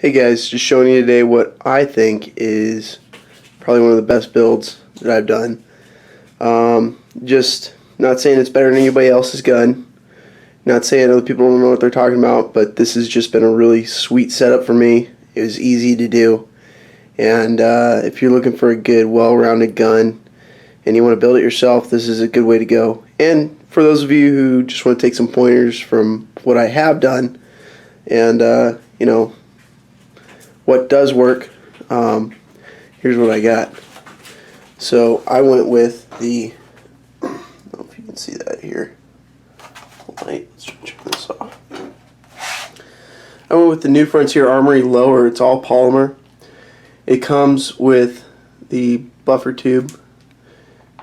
Hey guys, just showing you today what I think is probably one of the best builds that I've done. Just not saying it's better than anybody else's gun, not saying other people don't know what they're talking about, but this has just been a really sweet setup for me. It was easy to do, and if you're looking for a good, well-rounded gun and you want to build it yourself, this is a good way to go. And for those of you who just want to take some pointers from what I have done and what does work, here's what I got. So I went with the, I don't know if you can see that here. Light. Let's turn this off. I went with the New Frontier Armory Lower. It's all polymer. It comes with the buffer tube.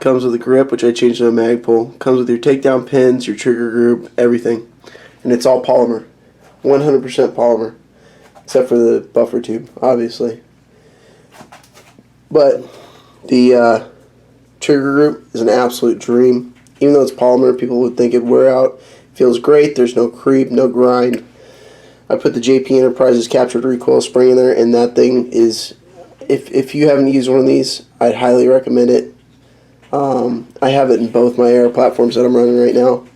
Comes with a grip, which I changed to a mag pull. Comes with your takedown pins, your trigger group, everything. And it's all polymer. 100% polymer. Except for the buffer tube, obviously. But the trigger group is an absolute dream. Even though it's polymer, people would think it'd wear out. It feels great. There's no creep, no grind. I put the JP Enterprises captured recoil spring in there, and that thing is, if you haven't used one of these, I'd highly recommend it. I have it in both my AR platforms that I'm running right now.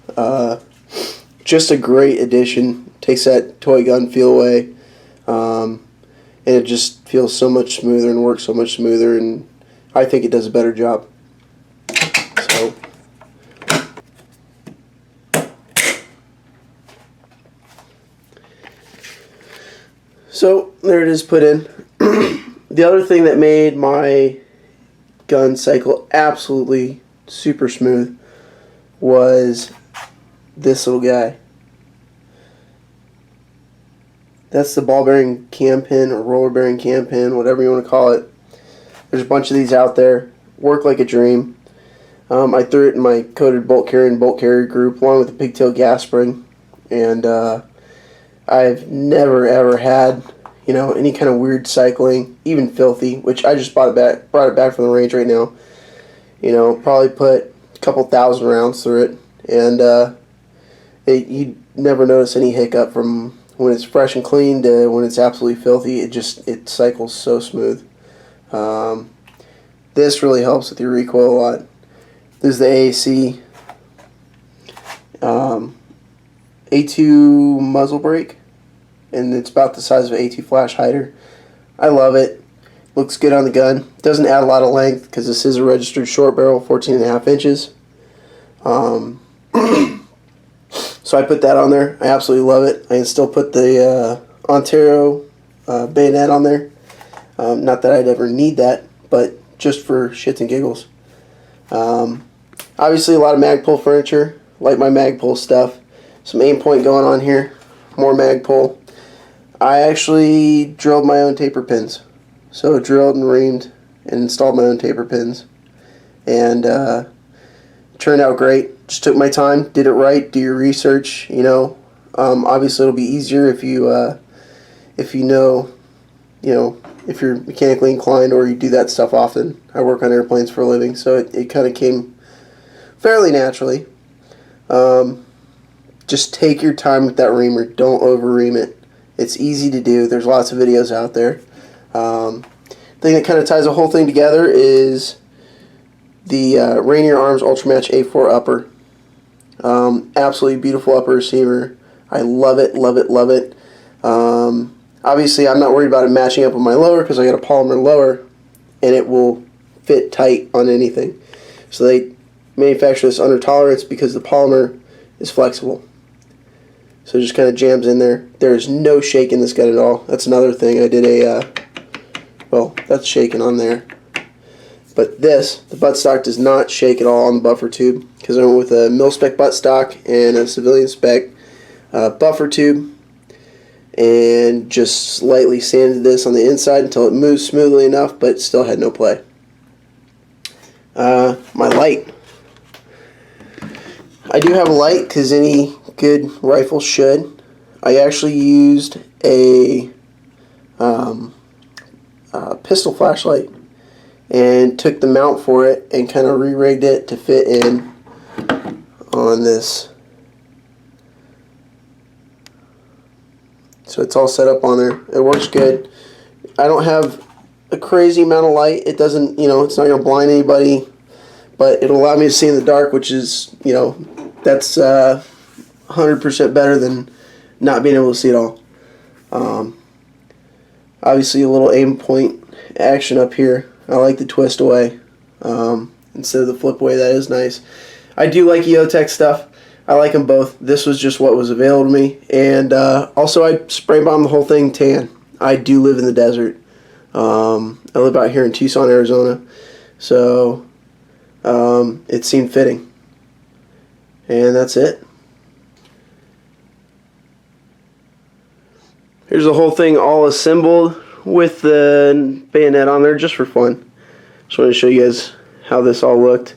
Just a great addition. Takes that toy gun feel away. And it just feels so much smoother and works so much smoother, and I think it does a better job. So there it is put in. The other thing that made my gun cycle absolutely super smooth was this little guy. That's the ball bearing cam pin or roller bearing cam pin, whatever you want to call it. There's a bunch of these out there. Work like a dream. I threw it in my coated bolt carrier group along with the pigtail gas spring, and I've never ever had any kind of weird cycling, even filthy. Which I just brought it back from the range right now. Probably put a couple thousand rounds through it, and you never notice any hiccup from when it's fresh and clean to when it's absolutely filthy. It cycles so smooth. This really helps with your recoil a lot. This is the AAC A2 muzzle brake, and it's about the size of an A2 flash hider. I love it. Looks good on the gun. Doesn't add a lot of length because this is a registered short barrel, 14.5 inches. So I put that on there. I absolutely love it. I can still put the Ontario bayonet on there. Not that I'd ever need that, but just for shits and giggles. Obviously a lot of Magpul furniture. Like my Magpul stuff. Some aim point going on here. More Magpul. I actually drilled my own taper pins. So drilled and reamed and installed my own taper pins. And turned out great. Just took my time, did it right, do your research, obviously it'll be easier if you if you're mechanically inclined or you do that stuff often. I work on airplanes for a living, so it kind of came fairly naturally. Just take your time with that reamer. Don't over ream it. It's easy to do. There's lots of videos out there. The thing that kind of ties the whole thing together is the Rainier Arms Ultramatch A4 upper. Absolutely beautiful upper receiver. I love it, love it, love it. Obviously, I'm not worried about it matching up with my lower because I got a polymer lower, and it will fit tight on anything. So they manufacture this under tolerance because the polymer is flexible. So it just kind of jams in there. There's no shake in this gun at all. That's another thing. I did well, that's shaking on there. But this, the buttstock does not shake at all on the buffer tube because I went with a mil-spec buttstock and a civilian spec buffer tube, and just slightly sanded this on the inside until it moves smoothly enough, but still had no play. My light. I do have a light because any good rifle should. I actually used a pistol flashlight and took the mount for it and kind of re-rigged it to fit in on this So it's all set up on there. It works good. I don't have a crazy amount of light. It doesn't, it's not going to blind anybody, but it'll allow me to see in the dark, which is, that's 100% better than not being able to see at all. Obviously a little aim point action up here. I like the twist away instead of the flip away. That is nice. I do like EOTech stuff. I like them both. This was just what was available to me. And also I spray bombed the whole thing tan. I do live in the desert. I live out here in Tucson, Arizona. So it seemed fitting. And that's it. Here's the whole thing all assembled with the bayonet on there just for fun. Just wanted to show you guys how this all looked.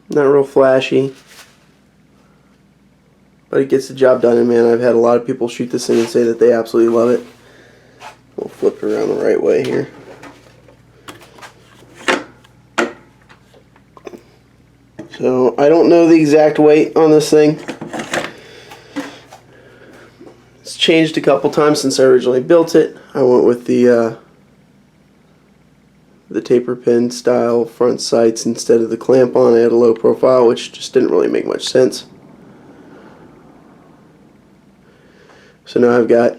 Not real flashy, but it gets the job done. And man, I've had a lot of people shoot this thing and say that they absolutely love it. We'll flip it around the right way here. So I don't know the exact weight on this thing. It's changed a couple times since I originally built it. I went with the taper pin style front sights instead of the clamp on. I had a low profile, which just didn't really make much sense. So now I've got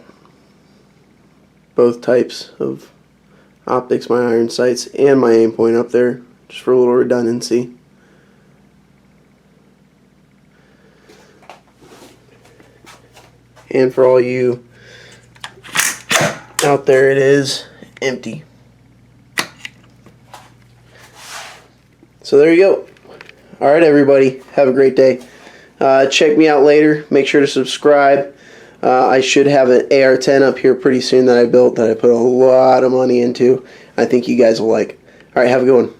both types of optics, my iron sights and my aim point up there, just for a little redundancy. And for all you out there, it is empty. So there you go. Alright everybody, have a great day. Check me out later. Make sure to subscribe. I should have an AR-10 up here pretty soon that I built that I put a lot of money into. I think you guys will like. Alright, have a good one.